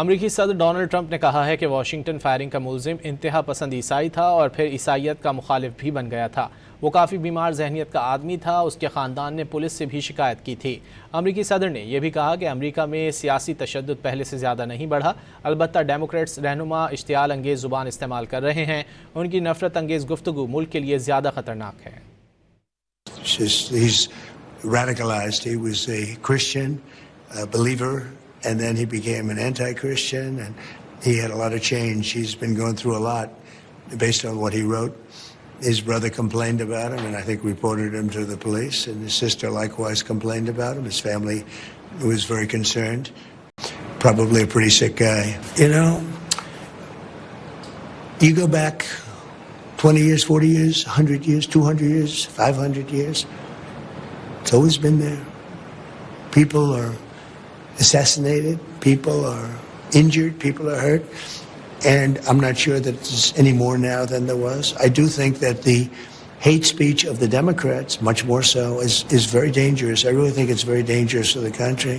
امریکی صدر Donald Trump نے کہا ہے کہ واشنگٹن فائرنگ کا ملزم انتہا پسند عیسائی تھا اور پھر عیسائیت کا مخالف بھی بن گیا تھا۔ وہ کافی بیمار ذہنیت کا آدمی تھا، اس کے خاندان نے پولیس سے بھی شکایت کی تھی۔ امریکی صدر نے یہ بھی کہا کہ امریکہ میں سیاسی تشدد پہلے سے زیادہ نہیں بڑھا، البتہ ڈیموکریٹس رہنما اشتعال انگیز زبان استعمال کر رہے ہیں، ان کی نفرت انگیز گفتگو ملک کے لیے زیادہ خطرناک ہے۔ He's radicalized. He was a Christian, a believer, and then he became an anti-Christian, and he had a lot of change. He's been going through a lot based on what he wrote. His brother complained about him and I think reported him to the police, and his sister likewise complained about him. His family was very concerned. Probably a pretty sick guy. You know, you go back 20 years, 40 years, 100 years, 200 years, 500 years. It's always been there. People are assassinated, people are injured, people are hurt, and I'm not sure that there's any more now than there was. I do think that the hate speech of the Democrats, much more so, is very dangerous. I really think it's very dangerous for the country.